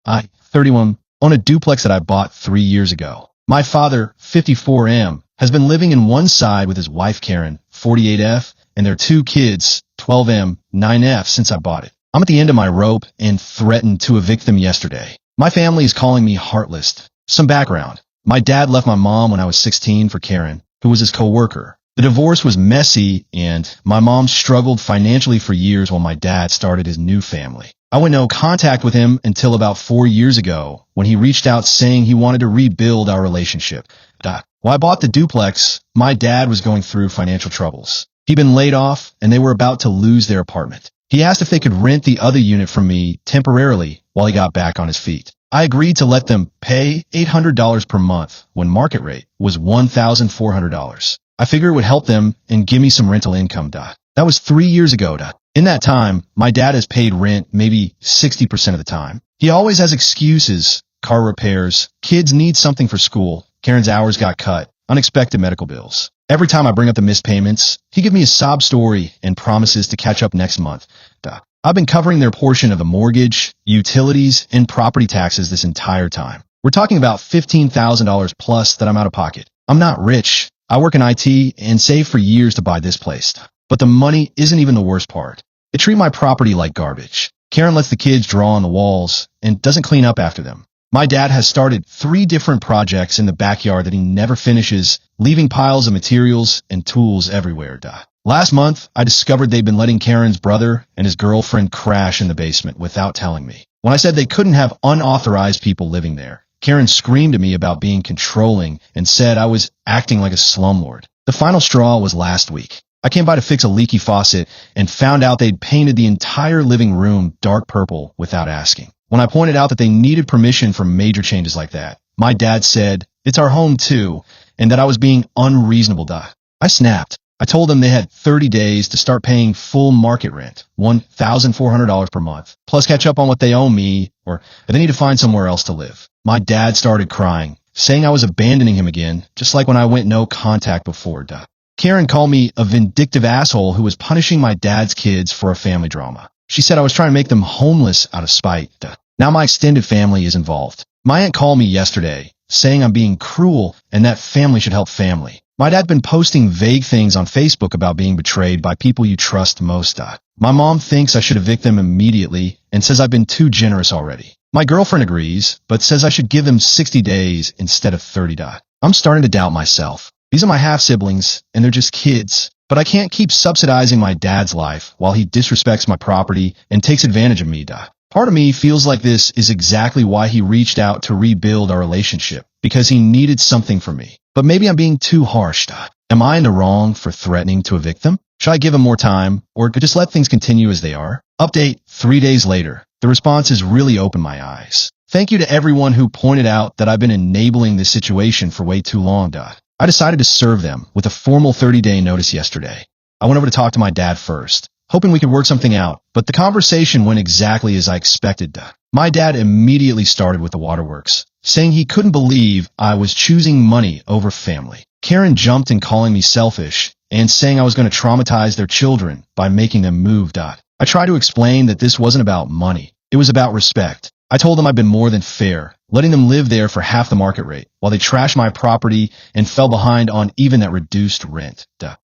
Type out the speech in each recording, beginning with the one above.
I, 31, own a duplex that I bought 3 years ago. My father, 54M, has been living in one side with his wife Karen, 48F, and their 2 kids, 12M, 9F, since I bought it. I'm at the end of my rope and threatened to evict them yesterday. My family is calling me heartless. Some background. My dad left my mom when I was 16 for Karen, who was his co-worker. The divorce was messy, and my mom struggled financially for years while my dad started his new family. I went no contact with him until about 4 years ago when he reached out saying he wanted to rebuild our relationship. While I bought the duplex, my dad was going through financial troubles. He'd been laid off, and they were about to lose their apartment. He asked if they could rent the other unit from me temporarily while he got back on his feet. I agreed to let them pay $800 per month when market rate was $1,400. I figured it would help them and give me some rental income. That was 3 years ago. In that time, my dad has paid rent maybe 60% of the time. He always has excuses: car repairs, kids need something for school, Karen's hours got cut, unexpected medical bills. Every time I bring up the missed payments, he gives me a sob story and promises to catch up next month. I've been covering their portion of the mortgage, utilities, and property taxes this entire time. We're talking about $15,000 plus that I'm out of pocket. I'm not rich. I work in IT and saved for years to buy this place. But the money isn't even the worst part. They treat my property like garbage. Karen lets the kids draw on the walls and doesn't clean up after them. My dad has started 3 different projects in the backyard that he never finishes, leaving piles of materials and tools everywhere. Last month, I discovered they'd been letting Karen's brother and his girlfriend crash in the basement without telling me. When I said they couldn't have unauthorized people living there, Karen screamed at me about being controlling and said I was acting like a slumlord. The final straw was last week. I came by to fix a leaky faucet and found out they'd painted the entire living room dark purple without asking. When I pointed out that they needed permission for major changes like that, my dad said, "It's our home too," and that I was being unreasonable. I snapped. I told them they had 30 days to start paying full market rent, $1,400 per month, plus catch up on what they owe me, or they need to find somewhere else to live. My dad started crying, saying I was abandoning him again, just like when I went no contact before. Karen called me a vindictive asshole who was punishing my dad's kids for a family drama. She said I was trying to make them homeless out of spite. Now my extended family is involved. My aunt called me yesterday, saying I'm being cruel and that family should help family. My dad's been posting vague things on Facebook about being betrayed by people you trust most. My mom thinks I should evict them immediately and says I've been too generous already. My girlfriend agrees, but says I should give them 60 days instead of 30. I'm starting to doubt myself. These are my half-siblings, and they're just kids. But I can't keep subsidizing my dad's life while he disrespects my property and takes advantage of me. Part of me feels like this is exactly why he reached out to rebuild our relationship, because he needed something from me. But maybe I'm being too harsh. Am I in the wrong for threatening to evict them? Should I give him more time, or just let things continue as they are? Update 3 days later. The response has really opened my eyes. Thank you to everyone who pointed out that I've been enabling this situation for way too long. I decided to serve them with a formal 30-day notice yesterday. I went over to talk to my dad first, hoping we could work something out, but the conversation went exactly as I expected. My dad immediately started with the waterworks, saying he couldn't believe I was choosing money over family. Karen jumped in calling me selfish and saying I was going to traumatize their children by making them move. I tried to explain that this wasn't about money. It was about respect. I told them I'd been more than fair, letting them live there for half the market rate, while they trashed my property and fell behind on even that reduced rent.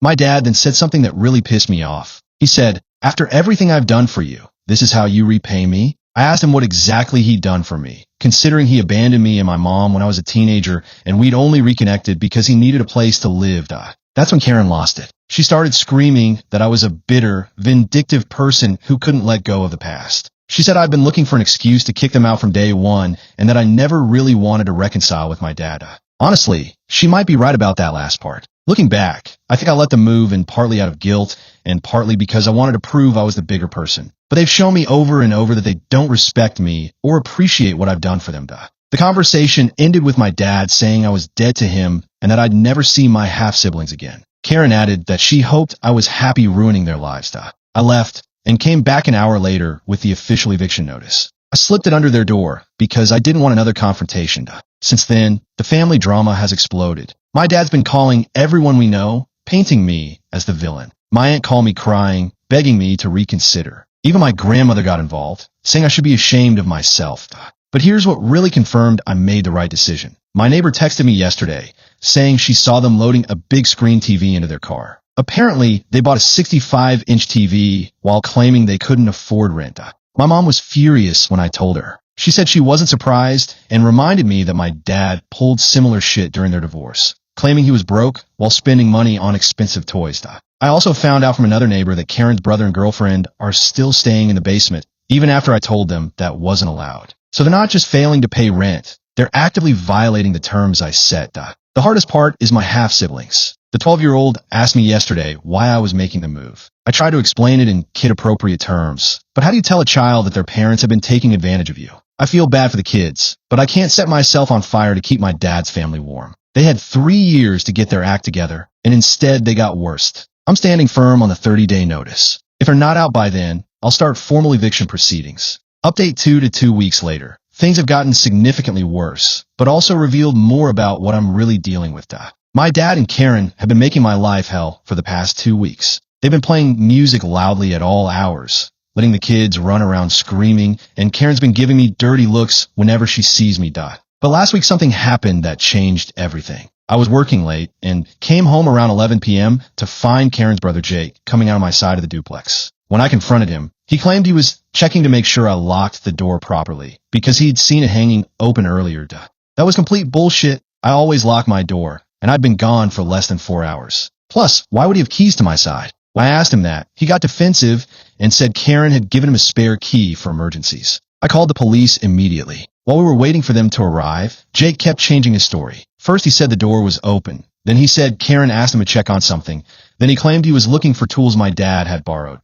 My dad then said something that really pissed me off. He said, "After everything I've done for you, this is how you repay me?" I asked him what exactly he'd done for me, considering he abandoned me and my mom when I was a teenager and we'd only reconnected because he needed a place to live. That's when Karen lost it. She started screaming that I was a bitter, vindictive person who couldn't let go of the past. She said I'd been looking for an excuse to kick them out from day one and that I never really wanted to reconcile with my dad. Honestly, she might be right about that last part. Looking back, I think I let them move in partly out of guilt and partly because I wanted to prove I was the bigger person. But they've shown me over and over that they don't respect me or appreciate what I've done for them. The conversation ended with my dad saying I was dead to him and that I'd never see my half-siblings again. Karen added that she hoped I was happy ruining their lives. I left and came back an hour later with the official eviction notice. I slipped it under their door because I didn't want another confrontation. Since then, the family drama has exploded. My dad's been calling everyone we know, painting me as the villain. My aunt called me crying, begging me to reconsider. Even my grandmother got involved, saying I should be ashamed of myself. But here's what really confirmed I made the right decision. My neighbor texted me yesterday, saying she saw them loading a big screen TV into their car. Apparently, they bought a 65-inch TV while claiming they couldn't afford rent. My mom was furious when I told her. She said she wasn't surprised and reminded me that my dad pulled similar shit during their divorce, claiming he was broke while spending money on expensive toys. I also found out from another neighbor that Karen's brother and girlfriend are still staying in the basement, even after I told them that wasn't allowed. So they're not just failing to pay rent, they're actively violating the terms I set. The hardest part is my half-siblings. The 12-year-old asked me yesterday why I was making the move. I tried to explain it in kid-appropriate terms, but how do you tell a child that their parents have been taking advantage of you? I feel bad for the kids, but I can't set myself on fire to keep my dad's family warm. They had 3 years to get their act together, and instead they got worse. I'm standing firm on the 30-day notice. If they're not out by then, I'll start formal eviction proceedings. Update 2 to 2 weeks later. Things have gotten significantly worse, but also revealed more about what I'm really dealing with. My dad and Karen have been making my life hell for the past 2 weeks. They've been playing music loudly at all hours, letting the kids run around screaming, and Karen's been giving me dirty looks whenever she sees me. But last week something happened that changed everything. I was working late and came home around 11 p.m. to find Karen's brother Jake coming out of my side of the duplex. When I confronted him, he claimed he was checking to make sure I locked the door properly because he'd seen it hanging open earlier. That was complete bullshit. I always lock my door, and I'd been gone for less than 4 hours. Plus, why would he have keys to my side? When I asked him that, he got defensive and said Karen had given him a spare key for emergencies. I called the police immediately. While we were waiting for them to arrive, Jake kept changing his story. First he said the door was open. Then he said Karen asked him to check on something. Then he claimed he was looking for tools my dad had borrowed.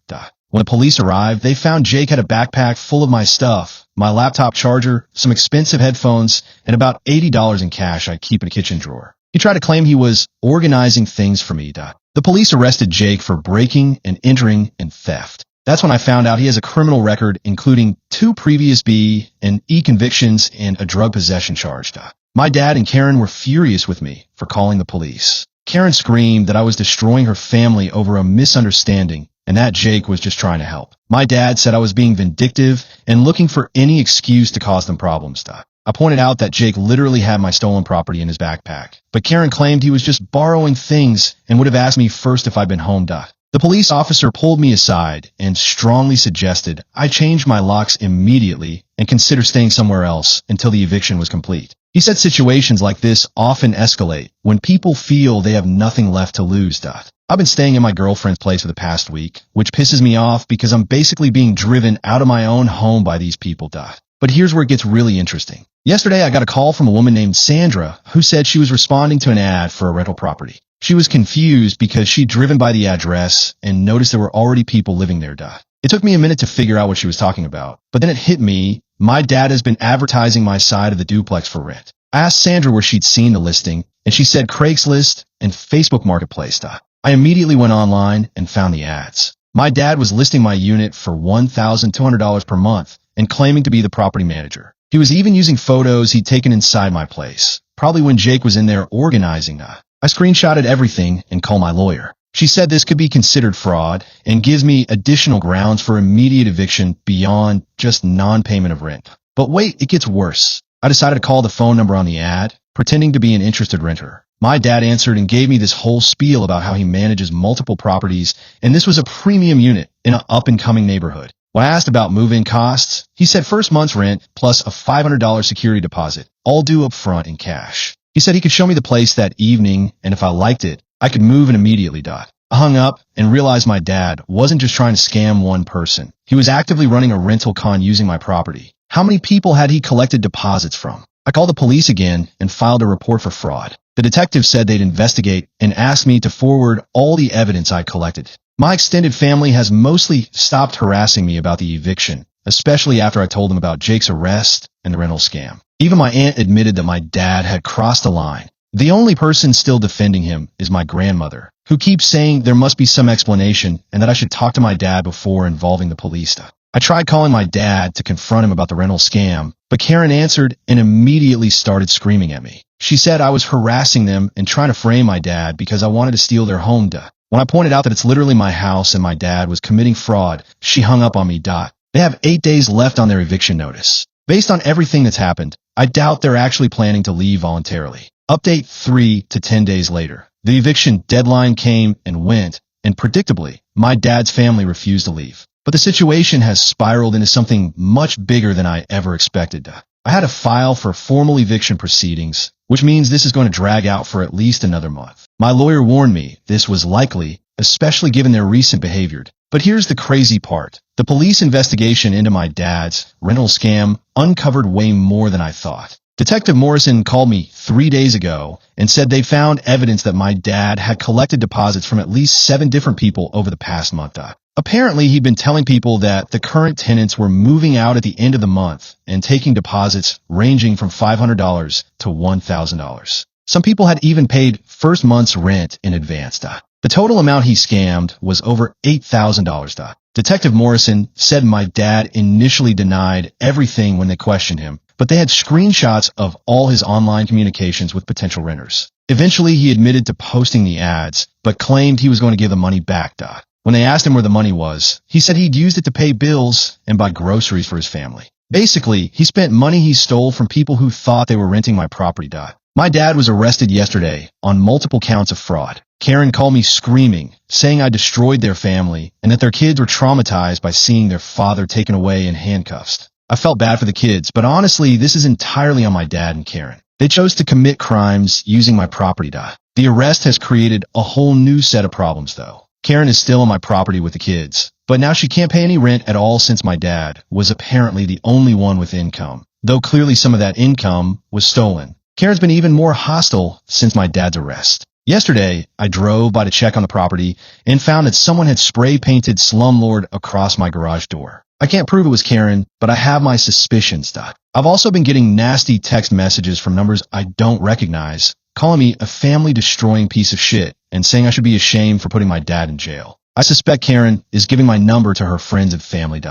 When the police arrived, they found Jake had a backpack full of my stuff, my laptop charger, some expensive headphones, and about $80 in cash I keep in a kitchen drawer. He tried to claim he was organizing things for me. The police arrested Jake for breaking and entering and theft. That's when I found out he has a criminal record, including 2 previous B and E convictions and a drug possession charge. My dad and Karen were furious with me for calling the police. Karen screamed that I was destroying her family over a misunderstanding and that Jake was just trying to help. My dad said I was being vindictive and looking for any excuse to cause them problems. I pointed out that Jake literally had my stolen property in his backpack, but Karen claimed he was just borrowing things and would have asked me first if I'd been home. The police officer pulled me aside and strongly suggested I change my locks immediately and consider staying somewhere else until the eviction was complete. He said situations like this often escalate when people feel they have nothing left to lose. I've been staying in my girlfriend's place for the past week, which pisses me off because I'm basically being driven out of my own home by these people. But here's where it gets really interesting. Yesterday, I got a call from a woman named Sandra who said she was responding to an ad for a rental property. She was confused because she'd driven by the address and noticed there were already people living there. It took me a minute to figure out what she was talking about, but then it hit me. My dad has been advertising my side of the duplex for rent. I asked Sandra where she'd seen the listing, and she said Craigslist and Facebook Marketplace. I immediately went online and found the ads. My dad was listing my unit for $1,200 per month and claiming to be the property manager. He was even using photos he'd taken inside my place, probably when Jake was in there organizing. I screenshotted everything and called my lawyer. She said this could be considered fraud and gives me additional grounds for immediate eviction beyond just non-payment of rent. But wait, it gets worse. I decided to call the phone number on the ad, pretending to be an interested renter. My dad answered and gave me this whole spiel about how he manages multiple properties, and this was a premium unit in an up-and-coming neighborhood. When I asked about move-in costs, he said first month's rent plus a $500 security deposit, all due up front in cash. He said he could show me the place that evening, and if I liked it, I could move in immediately. I hung up and realized my dad wasn't just trying to scam one person. He was actively running a rental con using my property. How many people had he collected deposits from? I called the police again and filed a report for fraud. The detective said they'd investigate and asked me to forward all the evidence I collected. My extended family has mostly stopped harassing me about the eviction, especially after I told them about Jake's arrest and the rental scam. Even my aunt admitted that my dad had crossed the line. The only person still defending him is my grandmother, who keeps saying there must be some explanation and that I should talk to my dad before involving the police. I tried calling my dad to confront him about the rental scam, but Karen answered and immediately started screaming at me. She said I was harassing them and trying to frame my dad because I wanted to steal their home. When I pointed out that it's literally my house and my dad was committing fraud, she hung up on me. They have 8 days left on their eviction notice. Based on everything that's happened, I doubt they're actually planning to leave voluntarily. Update 3 to 10 days later. The eviction deadline came and went, and predictably, my dad's family refused to leave. But the situation has spiraled into something much bigger than I ever expected. I had to file for formal eviction proceedings, which means this is going to drag out for at least another month. My lawyer warned me this was likely, especially given their recent behavior. But here's the crazy part. The police investigation into my dad's rental scam uncovered way more than I thought. Detective Morrison called me 3 days ago and said they found evidence that my dad had collected deposits from at least 7 different people over the past month. Apparently, he'd been telling people that the current tenants were moving out at the end of the month and taking deposits ranging from $500 to $1,000. Some people had even paid first month's rent in advance. The total amount he scammed was over $8,000. Detective Morrison said my dad initially denied everything when they questioned him, but they had screenshots of all his online communications with potential renters. Eventually, he admitted to posting the ads, but claimed he was going to give the money back. When they asked him where the money was, he said he'd used it to pay bills and buy groceries for his family. Basically, he spent money he stole from people who thought they were renting my property. My dad was arrested yesterday on multiple counts of fraud. Karen called me screaming, saying I destroyed their family and that their kids were traumatized by seeing their father taken away in handcuffs. I felt bad for the kids, but honestly, this is entirely on my dad and Karen. They chose to commit crimes using my property. The arrest has created a whole new set of problems, though. Karen is still on my property with the kids, but now she can't pay any rent at all since my dad was apparently the only one with income, though clearly some of that income was stolen. Karen's been even more hostile since my dad's arrest. Yesterday, I drove by to check on the property and found that someone had spray-painted Slumlord across my garage door. I can't prove it was Karen, but I have my suspicions. I've also been getting nasty text messages from numbers I don't recognize, calling me a family-destroying piece of shit and saying I should be ashamed for putting my dad in jail. I suspect Karen is giving my number to her friends and family.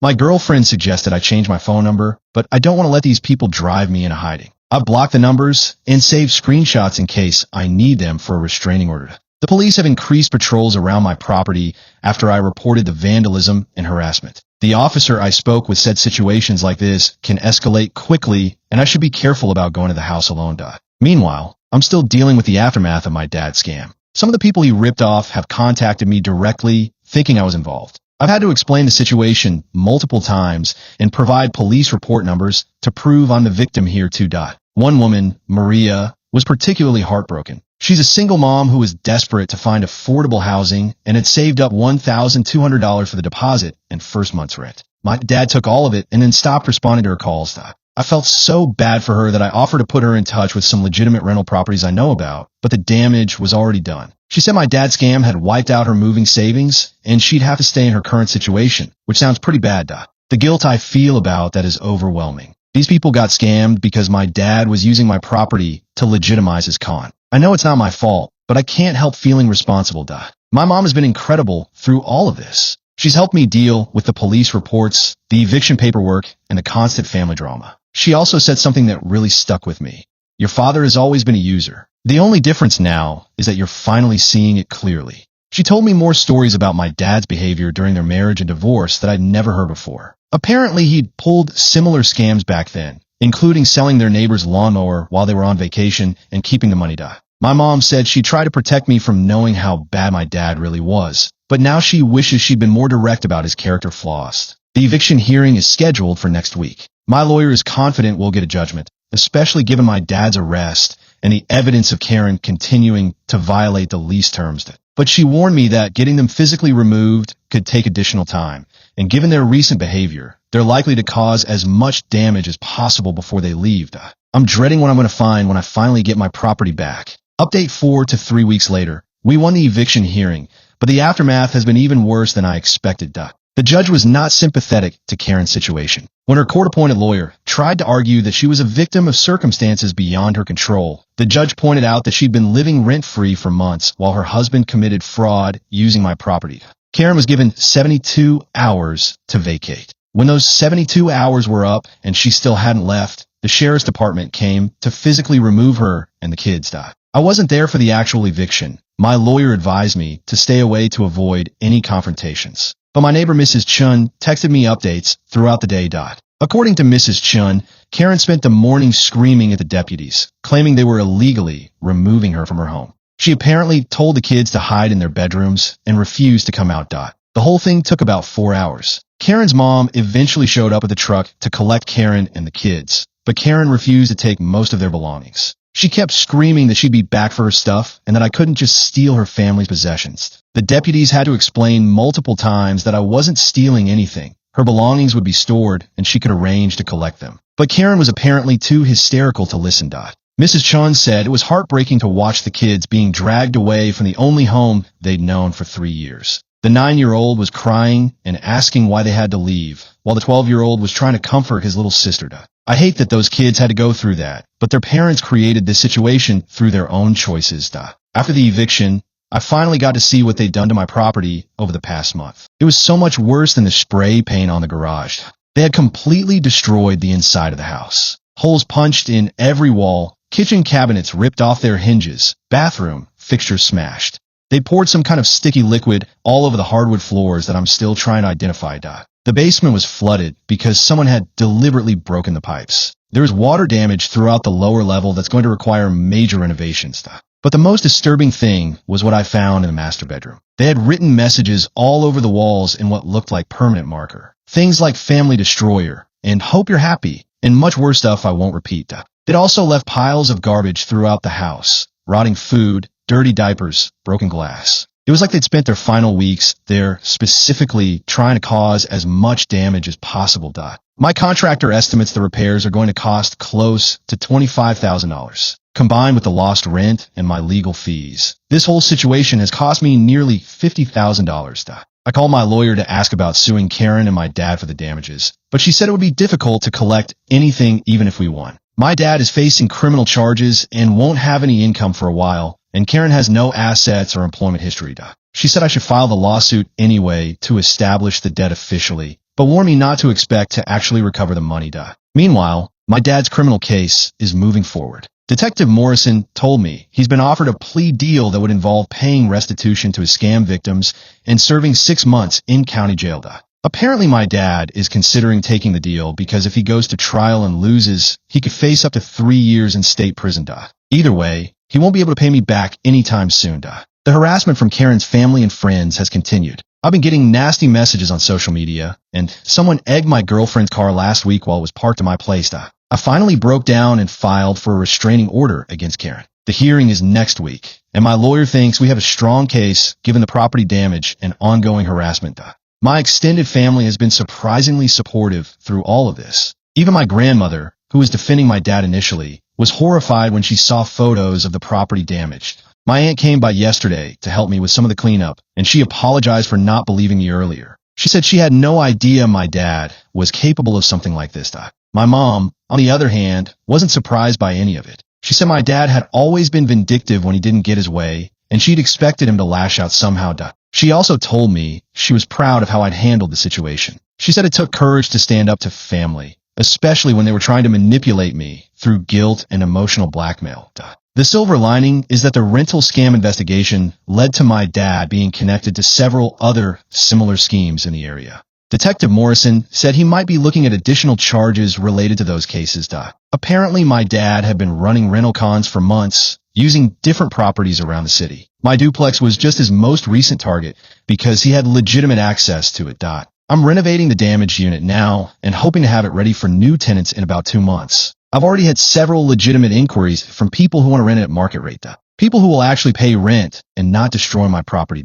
My girlfriend suggested I change my phone number, but I don't want to let these people drive me into hiding. I've blocked the numbers and saved screenshots in case I need them for a restraining order. The police have increased patrols around my property after I reported the vandalism and harassment. The officer I spoke with said situations like this can escalate quickly, and I should be careful about going to the house alone. Meanwhile, I'm still dealing with the aftermath of my dad's scam. Some of the people he ripped off have contacted me directly, thinking I was involved. I've had to explain the situation multiple times and provide police report numbers to prove I'm the victim here too. One woman, Maria, was particularly heartbroken. She's a single mom who was desperate to find affordable housing and had saved up $1,200 for the deposit and first month's rent. My dad took all of it and then stopped responding to her calls. I felt so bad for her that I offered to put her in touch with some legitimate rental properties I know about, but the damage was already done. She said my dad's scam had wiped out her moving savings, and she'd have to stay in her current situation, which sounds pretty bad. The guilt I feel about that is overwhelming. These people got scammed because my dad was using my property to legitimize his con. I know it's not my fault, but I can't help feeling responsible. My mom has been incredible through all of this. She's helped me deal with the police reports, the eviction paperwork, and the constant family drama. She also said something that really stuck with me. Your father has always been a user. The only difference now is that you're finally seeing it clearly. She told me more stories about my dad's behavior during their marriage and divorce that I'd never heard before. Apparently, he'd pulled similar scams back then, including selling their neighbor's lawnmower while they were on vacation and keeping the money. My mom said she tried to protect me from knowing how bad my dad really was, but now she wishes she'd been more direct about his character flaws. The eviction hearing is scheduled for next week. My lawyer is confident we'll get a judgment, especially given my dad's arrest and the evidence of Karen continuing to violate the lease terms. But she warned me that getting them physically removed could take additional time, and given their recent behavior, they're likely to cause as much damage as possible before they leave. I'm dreading what I'm going to find when I finally get my property back. Update 4 to 3 weeks later. We won the eviction hearing, but the aftermath has been even worse than I expected. The judge was not sympathetic to Karen's situation. When her court-appointed lawyer tried to argue that she was a victim of circumstances beyond her control, the judge pointed out that she'd been living rent-free for months while her husband committed fraud using my property. Karen was given 72 hours to vacate. When those 72 hours were up and she still hadn't left, the sheriff's department came to physically remove her and the kids. I wasn't there for the actual eviction. My lawyer advised me to stay away to avoid any confrontations. But my neighbor Mrs. Chun texted me updates throughout the day. According to Mrs. Chun, Karen spent the morning screaming at the deputies, claiming they were illegally removing her from her home. She apparently told the kids to hide in their bedrooms and refused to come out. The whole thing took about 4 hours. Karen's mom eventually showed up at the truck to collect Karen and the kids, but Karen refused to take most of their belongings. She kept screaming that she'd be back for her stuff and that I couldn't just steal her family's possessions. The deputies had to explain multiple times that I wasn't stealing anything. Her belongings would be stored and she could arrange to collect them. But Karen was apparently too hysterical to listen. Mrs. Chun said it was heartbreaking to watch the kids being dragged away from the only home they'd known for 3 years. The 9-year-old was crying and asking why they had to leave, while the 12-year-old was trying to comfort his little sister. I hate that those kids had to go through that, but their parents created this situation through their own choices. After the eviction, I finally got to see what they'd done to my property over the past month. It was so much worse than the spray paint on the garage. They had completely destroyed the inside of the house. Holes punched in every wall, kitchen cabinets ripped off their hinges, bathroom fixtures smashed. They poured some kind of sticky liquid all over the hardwood floors that I'm still trying to identify. The basement was flooded because someone had deliberately broken the pipes. There is water damage throughout the lower level that's going to require major renovations. But the most disturbing thing was what I found in the master bedroom. They had written messages all over the walls in what looked like permanent marker. Things like family destroyer and hope you're happy and much worse stuff I won't repeat. They'd also left piles of garbage throughout the house, rotting food, dirty diapers, broken glass. It was like they'd spent their final weeks there specifically trying to cause as much damage as possible. My contractor estimates the repairs are going to cost close to $25,000, combined with the lost rent and my legal fees. This whole situation has cost me nearly $50,000. I called my lawyer to ask about suing Karen and my dad for the damages, but she said it would be difficult to collect anything even if we won. My dad is facing criminal charges and won't have any income for a while, and Karen has no assets or employment history. She said I should file the lawsuit anyway to establish the debt officially, but warned me not to expect to actually recover the money. Meanwhile, my dad's criminal case is moving forward. Detective Morrison told me he's been offered a plea deal that would involve paying restitution to his scam victims and serving 6 months in county jail. Apparently my dad is considering taking the deal because if he goes to trial and loses, he could face up to 3 years in state prison. Either way, he won't be able to pay me back anytime soon. The harassment from Karen's family and friends has continued. I've been getting nasty messages on social media, and someone egged my girlfriend's car last week while it was parked in my place. I finally broke down and filed for a restraining order against Karen. The hearing is next week, and my lawyer thinks we have a strong case given the property damage and ongoing harassment. My extended family has been surprisingly supportive through all of this. Even my grandmother, who was defending my dad initially, was horrified when she saw photos of the property damaged. My aunt came by yesterday to help me with some of the cleanup, and she apologized for not believing me earlier. She said she had no idea my dad was capable of something like this. My mom, on the other hand, wasn't surprised by any of it. She said my dad had always been vindictive when he didn't get his way, and she'd expected him to lash out somehow. She also told me she was proud of how I'd handled the situation. She said it took courage to stand up to family, especially when they were trying to manipulate me through guilt and emotional blackmail. The silver lining is that the rental scam investigation led to my dad being connected to several other similar schemes in the area. Detective Morrison said he might be looking at additional charges related to those cases. Apparently, my dad had been running rental cons for months, using different properties around the city. My duplex was just his most recent target because he had legitimate access to it. I'm renovating the damaged unit now and hoping to have it ready for new tenants in about 2 months. I've already had several legitimate inquiries from people who want to rent it at market rate. People who will actually pay rent and not destroy my property.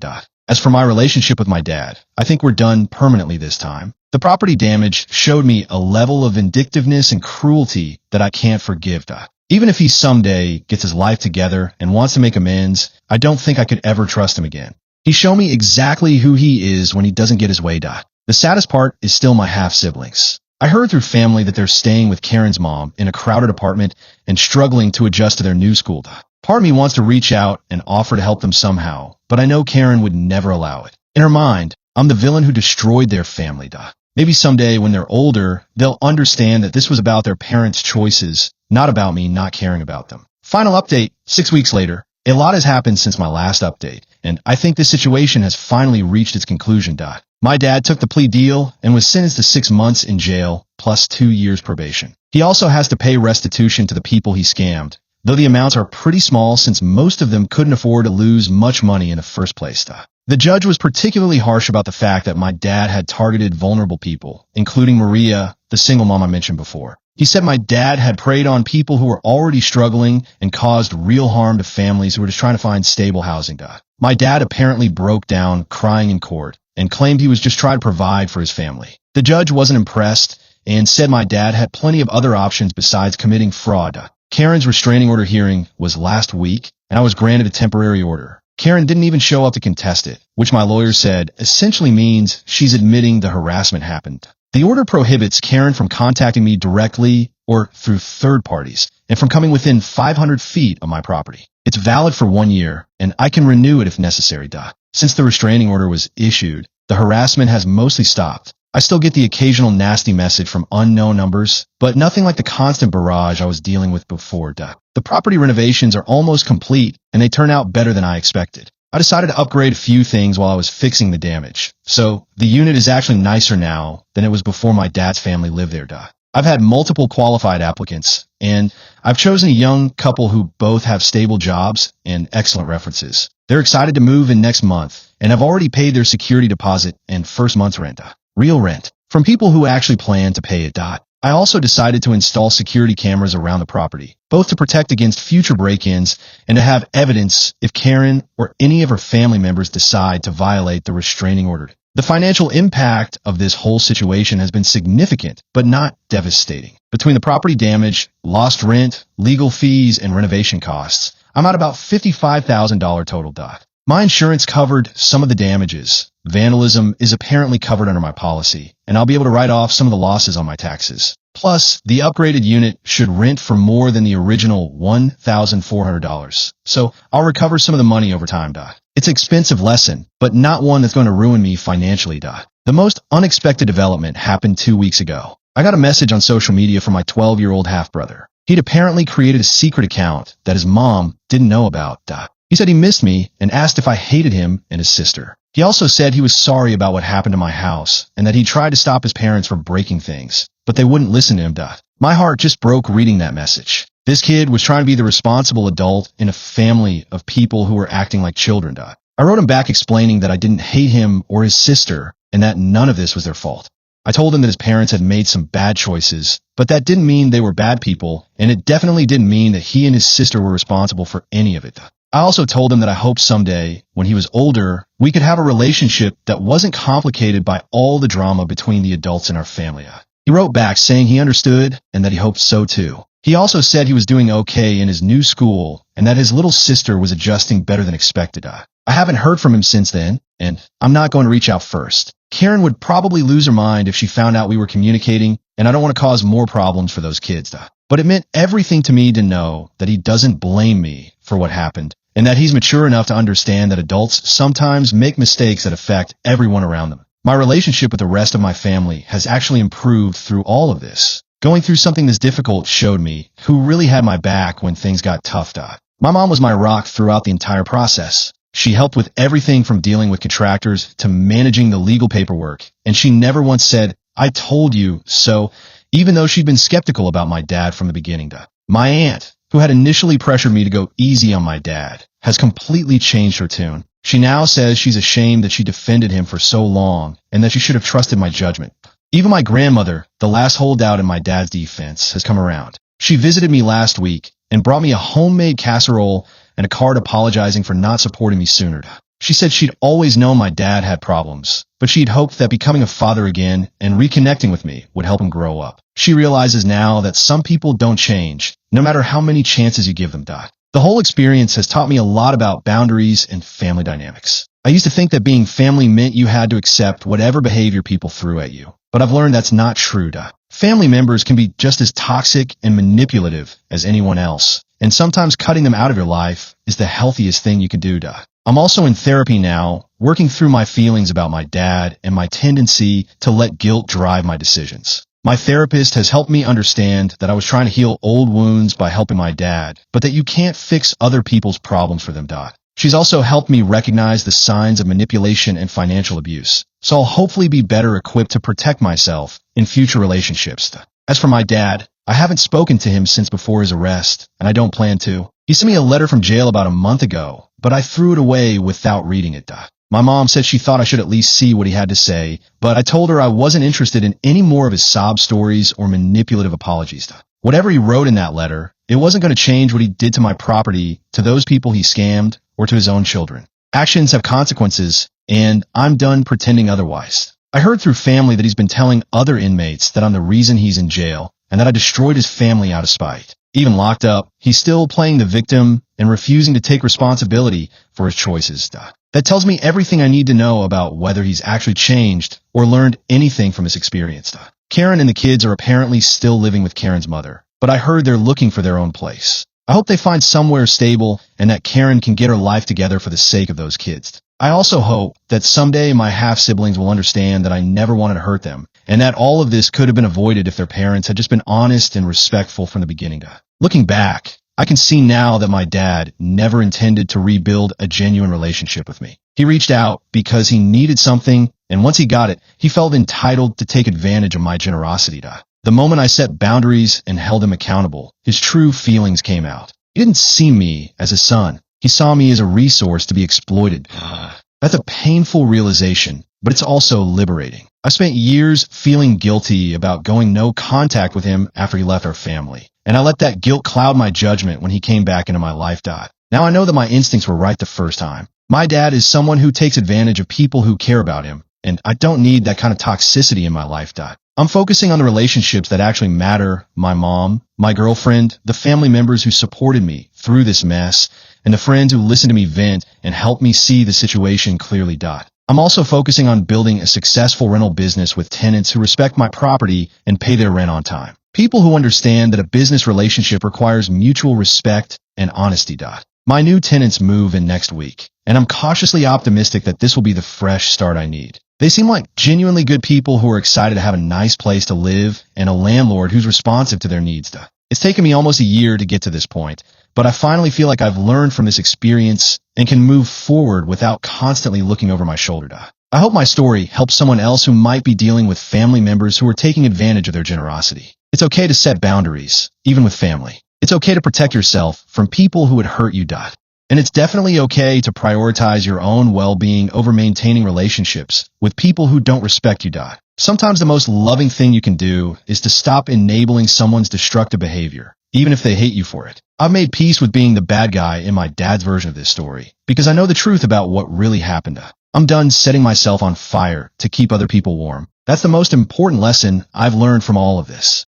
As for my relationship with my dad, I think we're done permanently this time. The property damage showed me a level of vindictiveness and cruelty that I can't forgive. Even if he someday gets his life together and wants to make amends, I don't think I could ever trust him again. He showed me exactly who he is when he doesn't get his way. The saddest part is still my half-siblings. I heard through family that they're staying with Karen's mom in a crowded apartment and struggling to adjust to their new school. Part of me wants to reach out and offer to help them somehow, but I know Karen would never allow it. In her mind, I'm the villain who destroyed their family. Maybe someday when they're older, they'll understand that this was about their parents' choices, not about me not caring about them. Final update, 6 weeks later. A lot has happened since my last update, and I think this situation has finally reached its conclusion. My dad took the plea deal and was sentenced to 6 months in jail plus 2 years probation. He also has to pay restitution to the people he scammed, though the amounts are pretty small since most of them couldn't afford to lose much money in the first place. The judge was particularly harsh about the fact that my dad had targeted vulnerable people, including Maria, the single mom I mentioned before. He said my dad had preyed on people who were already struggling and caused real harm to families who were just trying to find stable housing. My dad apparently broke down crying in court and claimed he was just trying to provide for his family. The judge wasn't impressed and said my dad had plenty of other options besides committing fraud. Karen's restraining order hearing was last week, and I was granted a temporary order. Karen didn't even show up to contest it, which my lawyer said essentially means she's admitting the harassment happened. The order prohibits Karen from contacting me directly or through third parties and from coming within 500 feet of my property. It's valid for 1 year, and I can renew it if necessary. Since the restraining order was issued, the harassment has mostly stopped. I still get the occasional nasty message from unknown numbers, but nothing like the constant barrage I was dealing with before. The property renovations are almost complete, and they turn out better than I expected. I decided to upgrade a few things while I was fixing the damage, so the unit is actually nicer now than it was before my dad's family lived there. I've had multiple qualified applicants, and I've chosen a young couple who both have stable jobs and excellent references. They're excited to move in next month, and have already paid their security deposit and first month's rent. Real rent, from people who actually plan to pay it. I also decided to install security cameras around the property, both to protect against future break-ins and to have evidence if Karen or any of her family members decide to violate the restraining order. The financial impact of this whole situation has been significant, but not devastating. Between the property damage, lost rent, legal fees, and renovation costs, I'm at about $55,000 total. My insurance covered some of the damages. Vandalism is apparently covered under my policy, and I'll be able to write off some of the losses on my taxes. Plus, the upgraded unit should rent for more than the original $1,400, so I'll recover some of the money over time. It's an expensive lesson, but not one that's going to ruin me financially. The most unexpected development happened 2 weeks ago. I got a message on social media from my 12-year-old half-brother. He'd apparently created a secret account that his mom didn't know about. He said he missed me and asked if I hated him and his sister. He also said he was sorry about what happened to my house and that he tried to stop his parents from breaking things, but they wouldn't listen to him. My heart just broke reading that message. This kid was trying to be the responsible adult in a family of people who were acting like children. I wrote him back explaining that I didn't hate him or his sister and that none of this was their fault. I told him that his parents had made some bad choices, but that didn't mean they were bad people, and it definitely didn't mean that he and his sister were responsible for any of it. I also told him that I hoped someday, when he was older, we could have a relationship that wasn't complicated by all the drama between the adults in our family. He wrote back saying he understood and that he hoped so too. He also said he was doing okay in his new school and that his little sister was adjusting better than expected. I haven't heard from him since then, and I'm not going to reach out first. Karen would probably lose her mind if she found out we were communicating, and I don't want to cause more problems for those kids. But it meant everything to me to know that he doesn't blame me for what happened, and that he's mature enough to understand that adults sometimes make mistakes that affect everyone around them. My relationship with the rest of my family has actually improved through all of this. Going through something this difficult showed me who really had my back when things got tough. My mom was my rock throughout the entire process. She helped with everything from dealing with contractors to managing the legal paperwork, and she never once said, "I told you so," even though she'd been skeptical about my dad from the beginning. My aunt, who had initially pressured me to go easy on my dad, has completely changed her tune. She now says she's ashamed that she defended him for so long and that she should have trusted my judgment. Even my grandmother, the last holdout in my dad's defense, has come around. She visited me last week and brought me a homemade casserole and a card apologizing for not supporting me sooner. She said she'd always known my dad had problems, but she'd hoped that becoming a father again and reconnecting with me would help him grow up. She realizes now that some people don't change, no matter how many chances you give them. The whole experience has taught me a lot about boundaries and family dynamics. I used to think that being family meant you had to accept whatever behavior people threw at you, but I've learned that's not true. Family members can be just as toxic and manipulative as anyone else, and sometimes cutting them out of your life is the healthiest thing you can do. I'm also in therapy now, working through my feelings about my dad and my tendency to let guilt drive my decisions. My therapist has helped me understand that I was trying to heal old wounds by helping my dad, but that you can't fix other people's problems for them. She's also helped me recognize the signs of manipulation and financial abuse, so I'll hopefully be better equipped to protect myself in future relationships. As for my dad, I haven't spoken to him since before his arrest, and I don't plan to. He sent me a letter from jail about a month ago, but I threw it away without reading it. My mom said she thought I should at least see what he had to say, but I told her I wasn't interested in any more of his sob stories or manipulative apologies. Whatever he wrote in that letter, it wasn't going to change what he did to my property, to those people he scammed, or to his own children. Actions have consequences, and I'm done pretending otherwise. I heard through family that he's been telling other inmates that I'm the reason he's in jail, and that I destroyed his family out of spite. Even locked up, he's still playing the victim and refusing to take responsibility for his choices. That tells me everything I need to know about whether he's actually changed or learned anything from his experience. Karen and the kids are apparently still living with Karen's mother, but I heard they're looking for their own place. I hope they find somewhere stable and that Karen can get her life together for the sake of those kids. I also hope that someday my half-siblings will understand that I never wanted to hurt them, and that all of this could have been avoided if their parents had just been honest and respectful from the beginning. Looking back, I can see now that my dad never intended to rebuild a genuine relationship with me. He reached out because he needed something, and once he got it, he felt entitled to take advantage of my generosity. The moment I set boundaries and held him accountable, his true feelings came out. He didn't see me as a son. He saw me as a resource to be exploited. That's a painful realization, but it's also liberating. I spent years feeling guilty about going no contact with him after he left our family, and I let that guilt cloud my judgment when he came back into my life. Now I know that my instincts were right the first time. My dad is someone who takes advantage of people who care about him, and I don't need that kind of toxicity in my life. I'm focusing on the relationships that actually matter: my mom, my girlfriend, the family members who supported me through this mess, and the friends who listened to me vent and helped me see the situation clearly. I'm also focusing on building a successful rental business with tenants who respect my property and pay their rent on time. People who understand that a business relationship requires mutual respect and honesty. My new tenants move in next week, and I'm cautiously optimistic that this will be the fresh start I need. They seem like genuinely good people who are excited to have a nice place to live and a landlord who's responsive to their needs. It's taken me almost a year to get to this point, but I finally feel like I've learned from this experience and can move forward without constantly looking over my shoulder. I hope my story helps someone else who might be dealing with family members who are taking advantage of their generosity. It's okay to set boundaries, even with family. It's okay to protect yourself from people who would hurt you. And it's definitely okay to prioritize your own well-being over maintaining relationships with people who don't respect you. Sometimes the most loving thing you can do is to stop enabling someone's destructive behavior, even if they hate you for it. I've made peace with being the bad guy in my dad's version of this story, because I know the truth about what really happened. I'm done setting myself on fire to keep other people warm. That's the most important lesson I've learned from all of this.